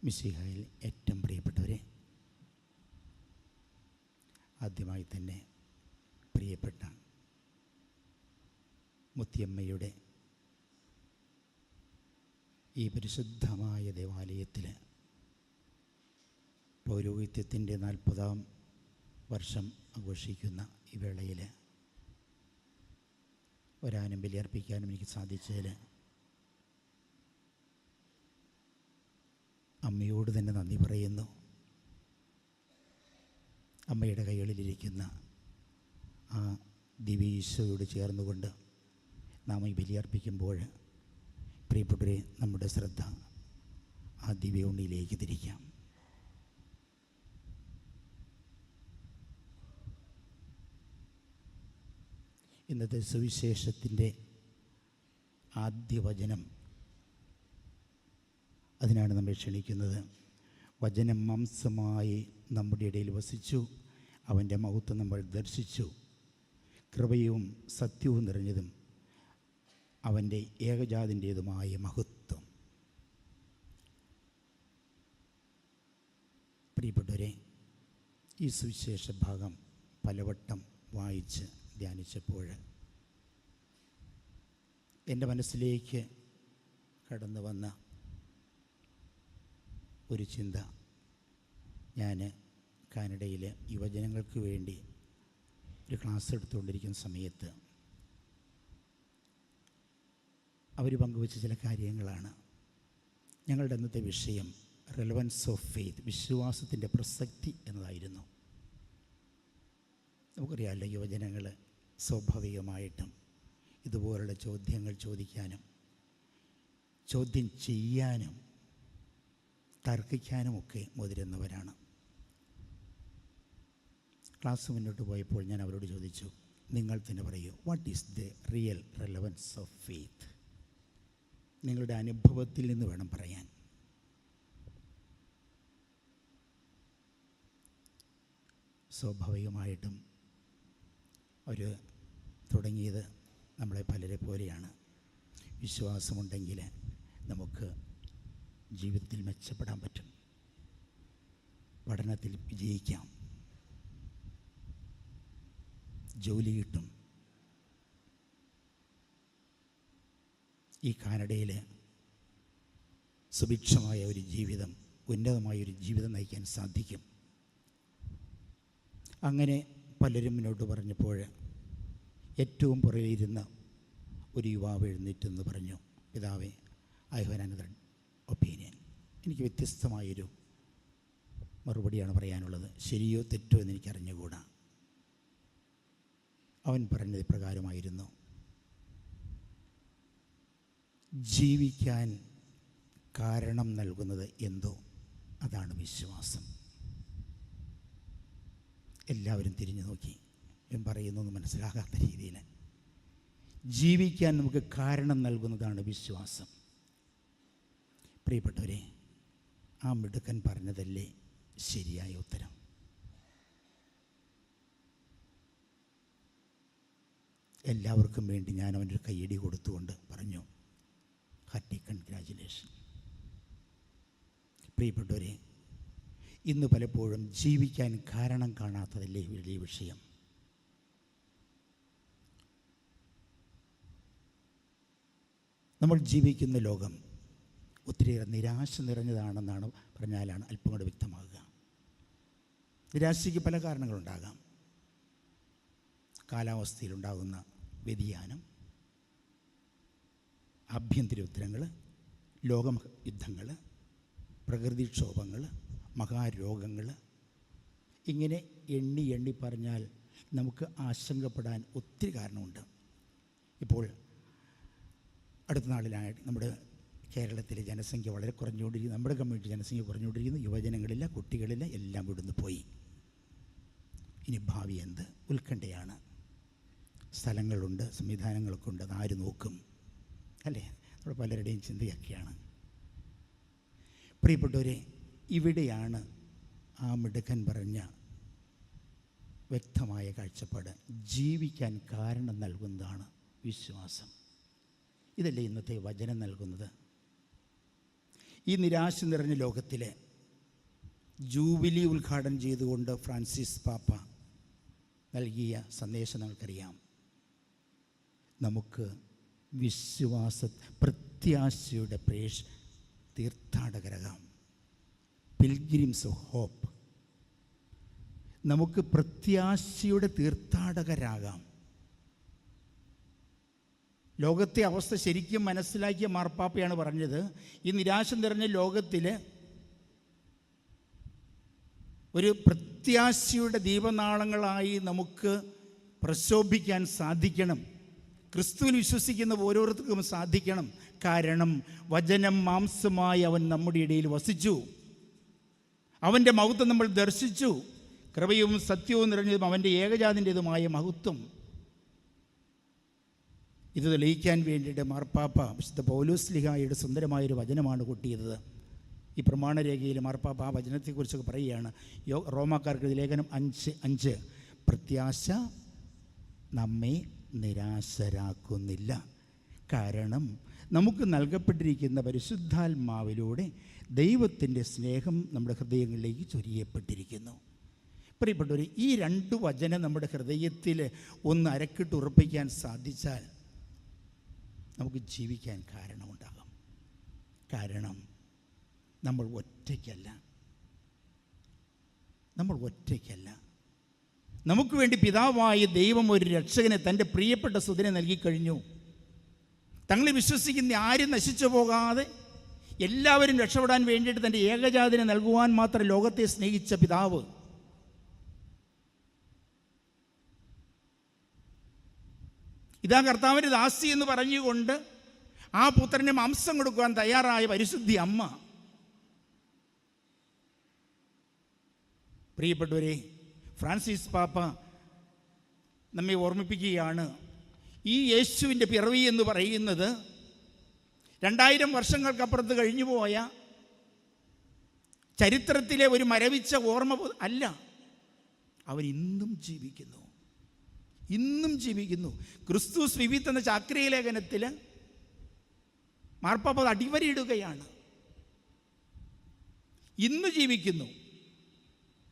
മിശിഹായിൽ ഏറ്റവും പ്രിയപ്പെട്ടവരെ, ആദ്യമായി തന്നെ പ്രിയപ്പെട്ട മുത്തിയമ്മയുടെ ഈ പരിശുദ്ധമായ ദേവാലയത്തിൽ പൗരോഹിത്യത്തിൻ്റെ 40-ാം വർഷം ആഘോഷിക്കുന്ന ഈ വേളയിൽ ഒരാനും ബലിയർപ്പിക്കാനും എനിക്ക് സാധിച്ചതിൽ അമ്മയോട് തന്നെ നന്ദി പറയുന്നു. അമ്മയുടെ കൈകളിലിരിക്കുന്ന ആ ദിവ്യ ഈശോയോട് ചേർന്നുകൊണ്ട് നാം ഈ ബലിയർപ്പിക്കുമ്പോൾ പ്രിയപ്പെട്ടവരെ, നമ്മുടെ ശ്രദ്ധ ആ ദിവ്യ ഉണ്ണിയിലേക്ക് തിരിക്കാം. ഇന്നത്തെ സുവിശേഷത്തിൻ്റെ ആദ്യ വചനം, അതിനാണ് നമ്മെ ക്ഷണിക്കുന്നത്. വചനം മാംസമായി നമ്മുടെ ഇടയിൽ വസിച്ചു, അവൻ്റെ മഹത്വം നമ്മൾ ദർശിച്ചു, കൃപയും സത്യവും നിറഞ്ഞതും അവൻ്റെ ഏകജാതിൻ്റേതുമായ മഹത്വം. പ്രിയപ്പെട്ടവരെ, ഈ സുവിശേഷ ഭാഗം പലവട്ടം വായിച്ച് ധ്യാനിച്ചപ്പോൾ എൻ്റെ മനസ്സിലേക്ക് കടന്നു വന്ന ഒരു ചിന്ത, ഞാൻ കാനഡയിൽ യുവജനങ്ങൾക്ക് വേണ്ടി ഒരു ക്ലാസ് എടുത്തുകൊണ്ടിരിക്കുന്ന സമയത്ത് അവർ പങ്കുവച്ച ചില കാര്യങ്ങളാണ്. ഞങ്ങളുടെ അന്നത്തെ വിഷയം റെലവൻസ് ഓഫ് ഫെയ്ത്ത്, വിശ്വാസത്തിൻ്റെ പ്രസക്തി എന്നതായിരുന്നു. നമുക്കറിയാമല്ലോ, യുവജനങ്ങൾ സ്വാഭാവികമായിട്ടും ഇതുപോലുള്ള ചോദ്യങ്ങൾ ചോദിക്കാനും ചോദ്യം ചെയ്യാനും തർക്കിക്കാനുമൊക്കെ മുതിരുന്നവരാണ്. ക്ലാസ് മുന്നോട്ട് പോയപ്പോൾ ഞാൻ അവരോട് ചോദിച്ചു, നിങ്ങൾ തന്നെ പറയൂ, what is the real relevance of faith? നിങ്ങളുടെ അനുഭവത്തിൽ നിന്ന് വേണം പറയാൻ. സ്വാഭാവികമായിട്ടും അവർ തുടങ്ങിയത് നമ്മളെ പലരെ പോലെയാണ്. വിശ്വാസമുണ്ടെങ്കിൽ നമുക്ക് ജീവിതത്തിൽ മെച്ചപ്പെടാൻ പറ്റും, പഠനത്തിൽ വിജയിക്കാം, ജോലി കിട്ടും. ഈ കാനഡയിൽ സുഭിക്ഷമായ ഒരു ജീവിതം, ഉന്നതമായൊരു ജീവിതം നയിക്കാൻ സാധിക്കും. അങ്ങനെ പലരും മുന്നോട്ട് പറഞ്ഞപ്പോൾ ഏറ്റവും പുറകിലിരുന്ന ഒരു യുവാവ് എഴുന്നേറ്റെന്ന് പറഞ്ഞു, പിതാവേ, ഐ ഹാവ് അനദർ ഒപ്പീനിയൻ. എനിക്ക് വ്യത്യസ്തമായൊരു മറുപടിയാണ് പറയാനുള്ളത്. ശരിയോ തെറ്റോ എന്ന് എനിക്കറിഞ്ഞുകൂടാ. അവൻ പറഞ്ഞത് ഇപ്രകാരമായിരുന്നു: ജീവിക്കാൻ കാരണം നൽകുന്നത് എന്തോ അതാണ് വിശ്വാസം. എല്ലാവരും തിരിഞ്ഞു നോക്കി. ഞാൻ പറയുന്നൊന്നും മനസ്സിലാകാത്ത രീതിയിൽ, ജീവിക്കാൻ നമുക്ക് കാരണം നൽകുന്നതാണ് വിശ്വാസം. പ്രിയപ്പെട്ടവരെ, ആ മിടുക്കൻ പറഞ്ഞതല്ലേ ശരിയായ ഉത്തരം? എല്ലാവർക്കും വേണ്ടി ഞാൻ അവനൊരു കയ്യടി കൊടുത്തുകൊണ്ട് പറഞ്ഞു, ഹാർട്ടി കൺഗ്രാജുലേഷൻ. പ്രിയപ്പെട്ടവരെ, ഇന്ന് പലപ്പോഴും ജീവിക്കാൻ കാരണം കാണാത്തതല്ലേ വലിയ വിഷയം. നമ്മൾ ജീവിക്കുന്ന ലോകം ഒത്തിരിയേറെ നിരാശ നിറഞ്ഞതാണെന്നാണ് പറഞ്ഞാലാണ് അല്പം കൂടെ വ്യക്തമാകുക. നിരാശയ്ക്ക് പല കാരണങ്ങളുണ്ടാകാം. കാലാവസ്ഥയിലുണ്ടാകുന്ന വ്യതിയാനം, ആഭ്യന്തര ഉത്തരങ്ങൾ, ലോകയുദ്ധങ്ങൾ, പ്രകൃതിക്ഷോഭങ്ങൾ, മഹാരോഗങ്ങൾ, ഇങ്ങനെ എണ്ണി എണ്ണി പറഞ്ഞാൽ നമുക്ക് ആശങ്കപ്പെടാൻ ഒത്തിരി കാരണമുണ്ട്. ഇപ്പോൾ അടുത്ത നാളിലായിട്ട് നമ്മുടെ കേരളത്തിലെ ജനസംഖ്യ വളരെ കുറഞ്ഞുകൊണ്ടിരിക്കുന്നു. നമ്മുടെ കമ്മ്യൂണിറ്റി ജനസംഖ്യ കുറഞ്ഞുകൊണ്ടിരിക്കുന്നു. യുവജനങ്ങളില്ല, കുട്ടികളില്ല, എല്ലാം ഇവിടുന്ന് പോയി. ഇനി ഭാവി എന്ത്? ഉത്കണ്ഠയാണ്. സ്ഥലങ്ങളുണ്ട്, സംവിധാനങ്ങളൊക്കെ ഉണ്ട്, അതാര് നോക്കും അല്ലേ? നമ്മുടെ പലരുടെയും ചിന്തയൊക്കെയാണ്. പ്രിയപ്പെട്ടവരെ, ഇവിടെയാണ് ആ മിടുക്കൻ പറഞ്ഞ വ്യക്തമായ കാഴ്ചപ്പാട്. ജീവിക്കാൻ കാരണം നൽകുന്നതാണ് വിശ്വാസം. ഇതല്ലേ ഇന്നത്തെ വചനം നൽകുന്നത്. ഈ നിരാശ നിറഞ്ഞ ലോകത്തിലെ ജൂബിലി ഉദ്ഘാടനം ചെയ്തുകൊണ്ട് ഫ്രാൻസിസ് പാപ്പ നൽകിയ സന്ദേശം നമുക്കറിയാം. നമുക്ക് പ്രത്യാശയുടെ തീർത്ഥാടകരാകാം. Pilgrims of hope. നമുക്ക് പ്രത്യാശയുടെ തീർത്ഥാടകരാകാം. ലോകത്തെ അവസ്ഥ ശരിക്കും മനസ്സിലാക്കിയ മാർപ്പാപ്പയാണ് പറഞ്ഞത്, ഈ നിരാശ നിറഞ്ഞ ലോകത്തിൽ ഒരു പ്രത്യാശയുടെ ദീപനാളങ്ങളായി നമുക്ക് പ്രശോഭിക്കാൻ സാധിക്കണം. ക്രിസ്തുവിൽ വിശ്വസിക്കുന്ന ഓരോരുത്തർക്കും സാധിക്കണം. കാരണം വചനം മാംസമായി അവൻ നമ്മുടെ ഇടയിൽ വസിച്ചു. അവൻ്റെ മഹത്വം നമ്മൾ ദർശിച്ചു. കൃപയും സത്യവും നിറഞ്ഞതും അവൻ്റെ ഏകജാതിൻ്റെതുമായ മഹത്വം. ഇത് തെളിയിക്കാൻ വേണ്ടിയിട്ട് മാർപ്പാപ്പ വിശുദ്ധ പൗലോസ്ലീഹായുടെ സുന്ദരമായൊരു വചനമാണ് കൊട്ടിയത്. ഈ പ്രമാണരേഖയിൽ മാർപ്പാപ്പ ആ വചനത്തെക്കുറിച്ചൊക്കെ പറയുകയാണ്. റോമാക്കാർക്ക് ലേഖനം 5:5 പ്രത്യാശ നമ്മെ നിരാശരാക്കുന്നില്ല. കാരണം നമുക്ക് നൽകപ്പെട്ടിരിക്കുന്ന പരിശുദ്ധാത്മാവിലൂടെ ദൈവത്തിൻ്റെ സ്നേഹം നമ്മുടെ ഹൃദയങ്ങളിലേക്ക് ചൊരിയപ്പെട്ടിരിക്കുന്നു. പ്രിയപ്പെട്ടവർ, ഈ 2 വചനം നമ്മുടെ ഹൃദയത്തിൽ ഒന്ന് അരക്കിട്ട് ഉറപ്പിക്കാൻ സാധിച്ചാൽ നമുക്ക് ജീവിക്കാൻ കാരണമുണ്ടാകും. കാരണം നമ്മൾ ഒറ്റയ്ക്കല്ല. നമുക്ക് വേണ്ടി പിതാവായ ദൈവം ഒരു രക്ഷകനെ, തൻ്റെ പ്രിയപ്പെട്ട സുതനെ നൽകിക്കഴിഞ്ഞു. തങ്ങളെ വിശ്വസിക്കുന്ന ആരും നശിച്ചു പോകാതെ എല്ലാവരും രക്ഷപ്പെടാൻ വേണ്ടിയിട്ട് തൻ്റെ ഏകജാതിനെ നൽകുവാൻ മാത്രം ലോകത്തെ സ്നേഹിച്ച പിതാവ് ഇതാ കർത്താവിൻ്റെ ദാസി എന്ന് പറഞ്ഞുകൊണ്ട് ആ പുത്രന് മാംസം കൊടുക്കുവാൻ തയ്യാറായ പരിശുദ്ധി അമ്മ. പ്രിയപ്പെട്ടവരെ, ഫ്രാൻസിസ് പാപ്പ നമ്മെ ഓർമ്മിപ്പിക്കുകയാണ്, ഈ യേശുവിൻ്റെ പിറവി എന്ന് പറയുന്നത് 2000 വർഷങ്ങൾക്കപ്പുറത്ത് കഴിഞ്ഞുപോയ ചരിത്രത്തിലെ ഒരു മരവിച്ച ഓർമ്മ അല്ല. അവൻ ഇന്നും ജീവിക്കുന്നു. ക്രിസ്തുസ് വിവിത്ത് എന്ന ചാക്രിക ലേഖനത്തിൽ മാർപ്പാപ്പ അടിവരയിടുകയാണ്. ഇന്ന് ജീവിക്കുന്നു.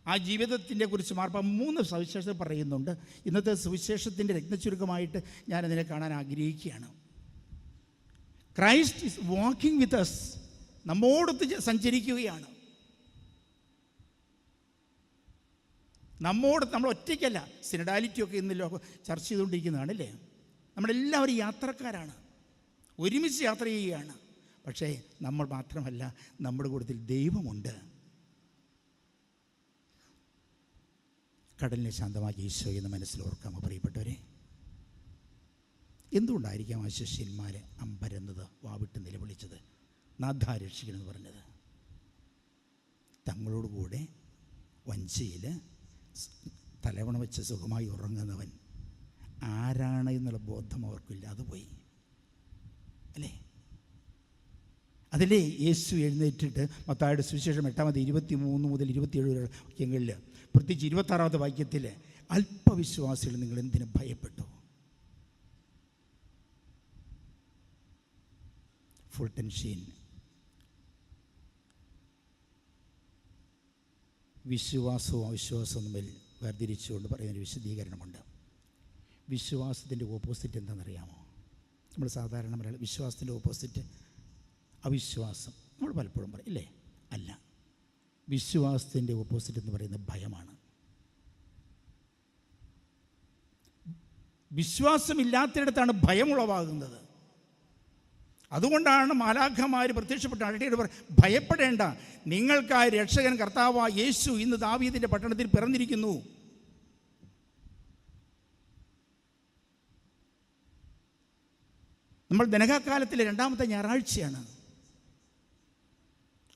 ആ ജീവിതത്തിൻ്റെ കുറിച്ച് മാർപ്പാപ്പ 3 സവിശേഷത പറയുന്നുണ്ട്. ഇന്നത്തെ സുവിശേഷത്തിൻ്റെ രത്നച്ചുരുക്കമായിട്ട് ഞാനതിനെ കാണാൻ ആഗ്രഹിക്കുകയാണ്. Christ is walking with us. നമ്മോടൊത്ത് സഞ്ചരിക്കുകയാണ്. നമ്മൾ ഒറ്റയ്ക്കല്ല. സിനഡാലിറ്റിയൊക്കെ ഇന്ന് ചർച്ച ചെയ്തുകൊണ്ടിരിക്കുന്നതാണ് അല്ലേ? നമ്മളെല്ലാവരും യാത്രക്കാരാണ്, ഒരുമിച്ച് യാത്ര ചെയ്യുകയാണ്. പക്ഷേ നമ്മൾ മാത്രമല്ല, നമ്മുടെ കൂട്ടത്തിൽ ദൈവമുണ്ട്. കടലിനെ ശാന്തമാക്കി ഈശോ എന്ന് മനസ്സിലോർക്കാമോ പ്രിയപ്പെട്ടവരെ? എന്തുകൊണ്ടായിരിക്കാം ആ ശിഷ്യന്മാർ അമ്പരന്നത്, വാവിട്ട് നിലവിളിച്ചത്, നാഥാ രക്ഷിക്കണമെന്ന് പറഞ്ഞത്? തങ്ങളോടുകൂടെ വഞ്ചിയിൽ തലവണ വെച്ച് സുഖമായി ഉറങ്ങുന്നവൻ ആരാണ് എന്നുള്ള ബോധം അവർക്കില്ലാതെ പോയി അല്ലേ? അതിലെ യേശു എഴുന്നേറ്റിട്ട് മത്തായിയുടെ സുവിശേഷം 8:23 മുതൽ 27 വാക്യങ്ങളിൽ, പ്രത്യേകിച്ച് 26ാമത്തെ വാക്യത്തിൽ, അല്പവിശ്വാസികൾ നിങ്ങൾ എന്തിനു ഭയപ്പെട്ടു? ഫുൾട്ടൻ ഷീൻ വിശ്വാസവും അവിശ്വാസവും തമ്മിൽ വേർതിരിച്ചുകൊണ്ട് പറയുന്നൊരു വിശദീകരണമുണ്ട്. വിശ്വാസത്തിൻ്റെ ഓപ്പോസിറ്റ് എന്താണെന്നറിയാമോ? നമ്മൾ സാധാരണ മലയാളം വിശ്വാസത്തിൻ്റെ ഓപ്പോസിറ്റ് അവിശ്വാസം നമ്മൾ പലപ്പോഴും പറയും ഇല്ലേ? അല്ല, വിശ്വാസത്തിൻ്റെ ഓപ്പോസിറ്റ് എന്ന് പറയുന്നത് ഭയമാണ്. വിശ്വാസമില്ലാത്തിടത്താണ് ഭയം ഉളവാകുന്നത്. അതുകൊണ്ടാണ് മാലാഖമാർ പ്രത്യക്ഷപ്പെട്ട അഴകിയോട് ഭയപ്പെടേണ്ട, നിങ്ങൾക്കായി രക്ഷകൻ കർത്താവായ യേശു ഇന്ന് ദാവീദിൻ്റെ പട്ടണത്തിൽ പിറന്നിരിക്കുന്നു. നമ്മൾ ദനകാലത്തിലെ 2ാമത്തെ ഞായറാഴ്ചയാണ്.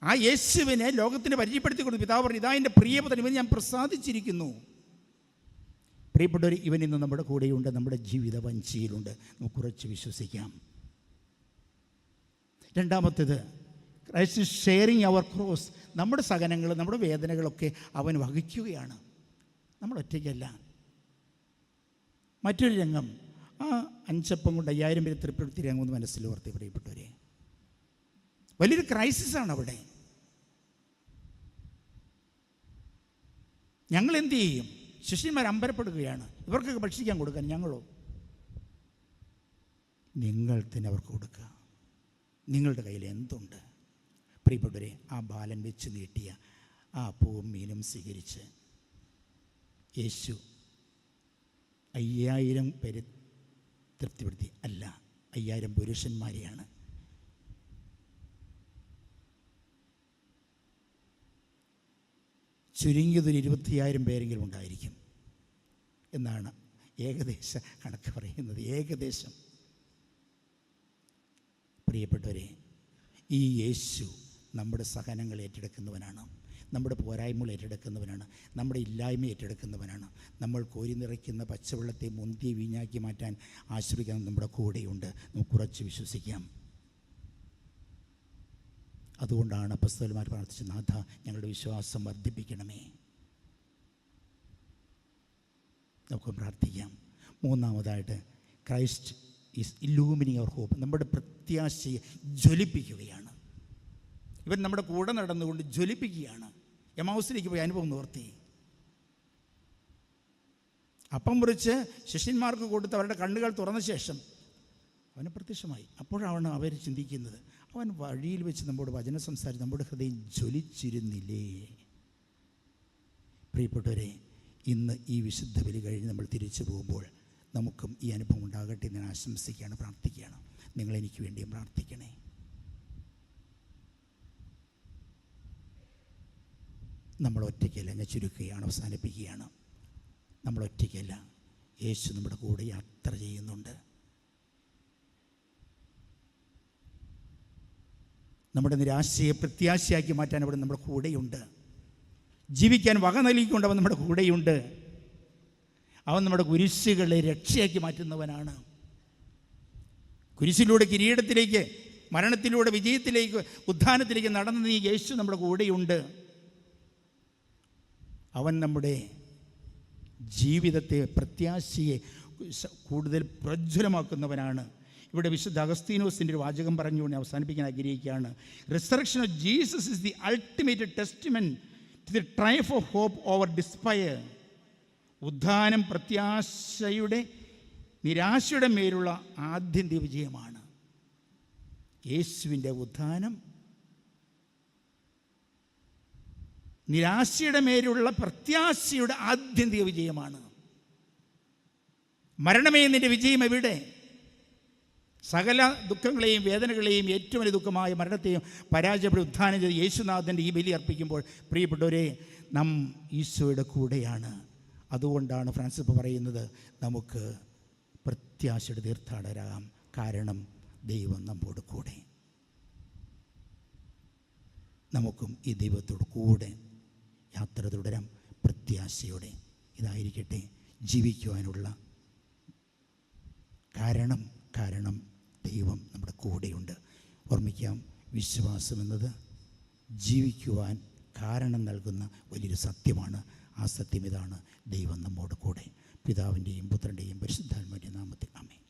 ആ യേശുവിനെ ലോകത്തിന് പരിചയപ്പെടുത്തിക്കൊണ്ട് പിതാവ് പറഞ്ഞു, ഇതാ എൻ്റെ പ്രിയപുത്രൻ, ഇവൻ ഞാൻ പ്രസാദിച്ചിരിക്കുന്നു. പ്രിയപ്പെട്ടവർ, ഇവൻ ഇന്ന് നമ്മുടെ കൂടെയുണ്ട്, നമ്മുടെ ജീവിത വഞ്ചിയിലുണ്ട്. നമുക്ക് കുറച്ച് വിശ്വസിക്കാം. 2ാമത്തേത്, Christ is sharing our cross. നമ്മുടെ സഹനങ്ങൾ, നമ്മുടെ വേദനകളൊക്കെ അവൻ വഹിക്കുകയാണ്. നമ്മൾ ഒറ്റയ്ക്കല്ല. മറ്റൊരു രംഗം, ആ 5 അപ്പം കൊണ്ട് 5000 പേര് തൃപ്തിയാകുമെന്ന് മനസ്സിലോർത്തി പ്രിയപ്പെട്ടവരെ. വലിയൊരു ക്രൈസിസാണ് അവിടെ. ഞങ്ങൾ എന്തു ചെയ്യും? ശിഷ്യന്മാർ അമ്പരപ്പെടുകയാണ്, ഇവർക്കൊക്കെ ഭക്ഷിക്കാൻ കൊടുക്കാൻ. ഞങ്ങളോ? നിങ്ങൾ തന്നെ അവർക്ക് കൊടുക്കുക. നിങ്ങളുടെ കയ്യിൽ എന്തുണ്ട്? പ്രിയപ്പെട്ടവരെ, ആ ബാലൻ വെച്ച് നീട്ടിയ ആ പൂവും മീനും സ്വീകരിച്ച് യേശു 5000 പേരെ തൃപ്തിപ്പെടുത്തി. അല്ല, 5000 പുരുഷന്മാരെയാണ്. ചുരുങ്ങിയതൊരു 20000 പേരെങ്കിലും ഉണ്ടായിരിക്കും എന്നാണ് ഏകദേശ കണക്ക് പറയുന്നത്. ഏകദേശം. പ്രിയപ്പെട്ടവരെ, ഈ യേശു നമ്മുടെ സഹനങ്ങൾ ഏറ്റെടുക്കുന്നവനാണ്, നമ്മുടെ പോരായ്മകൾ ഏറ്റെടുക്കുന്നവനാണ്, നമ്മുടെ ഇല്ലായ്മ ഏറ്റെടുക്കുന്നവനാണ്. നമ്മൾ കോരി നിറയ്ക്കുന്ന പച്ചവെള്ളത്തെ മുന്തിയ വീഞ്ഞാക്കി മാറ്റാൻ ആശ്രയിക്കാൻ നമ്മുടെ കൂടെയുണ്ട്. നമുക്ക് കുറച്ച് വിശ്വസിക്കാം. അതുകൊണ്ടാണ് അപ്പോസ്തലന്മാർ പ്രാർത്ഥിച്ചത്, നാഥ ഞങ്ങളുടെ വിശ്വാസം വർദ്ധിപ്പിക്കണമേ. നമുക്ക് പ്രാർത്ഥിക്കാം. മൂന്നാമതായിട്ട്, ക്രൈസ്റ്റ് ഈസ് ഇല്ലൂമിനിങ് അവർ ഹോപ്പ്. നമ്മുടെ പ്രത്യാശയെ ജ്വലിപ്പിക്കുകയാണ്. ഇവൻ നമ്മുടെ കൂടെ നടന്നുകൊണ്ട് ജ്വലിപ്പിക്കുകയാണ്. എമൗസിലേക്ക് പോയി അനുഭവം നിവർത്തി. അപ്പം മുറിച്ച് ശിഷ്യന്മാർക്ക് കൊടുത്ത് അവരുടെ കണ്ണുകൾ തുറന്ന ശേഷം അവന് പ്രത്യക്ഷമായി. അപ്പോഴാണ് അവർ ചിന്തിക്കുന്നത്, അവൻ വഴിയിൽ വെച്ച് നമ്മോട് വചനം സംസാരിച്ച് നമ്മുടെ ഹൃദയം ജ്വലിച്ചിരുന്നില്ലേ? പ്രിയപ്പെട്ടവരെ, ഇന്ന് ഈ വിശുദ്ധ ബലി കഴിഞ്ഞ് നമ്മൾ തിരിച്ചു പോകുമ്പോൾ നമുക്കും ഈ അനുഭവം ഉണ്ടാകട്ടെ എന്ന് ഞാൻ ആശംസിക്കുകയാണ്, പ്രാർത്ഥിക്കുകയാണ്. നിങ്ങളെനിക്ക് വേണ്ടിയും പ്രാർത്ഥിക്കണേ. നമ്മൾ ഒറ്റയ്ക്കല്ല. ഞാൻ ചുരുക്കുകയാണ്, അവസാനിപ്പിക്കുകയാണ്. നമ്മൾ ഒറ്റയ്ക്കല്ല. യേശു നമ്മുടെ കൂടെ യാത്ര ചെയ്യുന്നുണ്ട്. നമ്മുടെ നിരാശയെ പ്രത്യാശയാക്കി മാറ്റാൻ അവിടെ നമ്മുടെ കൂടെയുണ്ട്. ജീവിക്കാൻ വക നൽകിക്കൊണ്ട് അവൻ നമ്മുടെ കൂടെയുണ്ട്. അവൻ നമ്മുടെ കുരിശുകളെ രക്ഷയാക്കി മാറ്റുന്നവനാണ്. കുരിശിലൂടെ കിരീടത്തിലേക്ക്, മരണത്തിലൂടെ വിജയത്തിലേക്ക്, ഉത്ഥാനത്തിലേക്ക് നടന്ന ഈ യേശു നമ്മുടെ കൂടെയുണ്ട്. അവൻ നമ്മുടെ ജീവിതത്തെ, പ്രത്യാശയെ കൂടുതൽ പ്രജ്വലമാക്കുന്നവനാണ്. ഇവിടെ വിശുദ്ധ അഗസ്തീനോസിൻ്റെ ഒരു വാചകം പറഞ്ഞുകൊണ്ട് അവസാനിപ്പിക്കാൻ ആഗ്രഹിക്കുകയാണ്. Resurrection of Jesus is the ultimate testament to the triumph of hope over despair. ഉദ്ധാനം പ്രത്യാശയുടെ, നിരാശയുടെ മേലുള്ള ആത്യന്തിക വിജയമാണ്. യേശുവിൻ്റെ ഉദ്ധാനം നിരാശയുടെ മേലുള്ള പ്രത്യാശയുടെ ആത്യന്തിക വിജയമാണ്. മരണമേ നിൻ്റെ വിജയം എവിടെ? സകല ദുഃഖങ്ങളെയും വേദനകളെയും ഏറ്റവും വലിയ ദുഃഖമായ മരണത്തെയും പരാജയപ്പെട്ട് ഉദ്ധാനം ചെയ്ത് യേശുനാഥൻ്റെ ഈ ബലി അർപ്പിക്കുമ്പോൾ പ്രിയപ്പെട്ടവരെ, നാം ഈശോയുടെ കൂടെയാണ്. അതുകൊണ്ടാണ് ഫ്രാൻസിസ് പറയുന്നത്, നമുക്ക് പ്രത്യാശയുടെ തീർത്ഥാടകരാകാം, കാരണം ദൈവം നമ്മോട് കൂടെ. നമുക്കും ഈ ദൈവത്തോട് കൂടെ യാത്ര തുടരാം പ്രത്യാശയോടെ. ഇതായിരിക്കട്ടെ ജീവിക്കുവാനുള്ള കാരണം ദൈവം നമ്മുടെ കൂടെയുണ്ട്. ഓർമ്മിക്കാം, വിശ്വാസം എന്നത് ജീവിക്കുവാൻ കാരണം നൽകുന്ന വലിയൊരു സത്യമാണ്. ആ സത്യം ഇതാണ്, ദൈവം നമ്മോട് കൂടെ. പിതാവിൻ്റെയും പുത്രൻ്റെയും പരിശുദ്ധാത്മാവിൻ്റെയും നാമത്തിൽ ആമേൻ.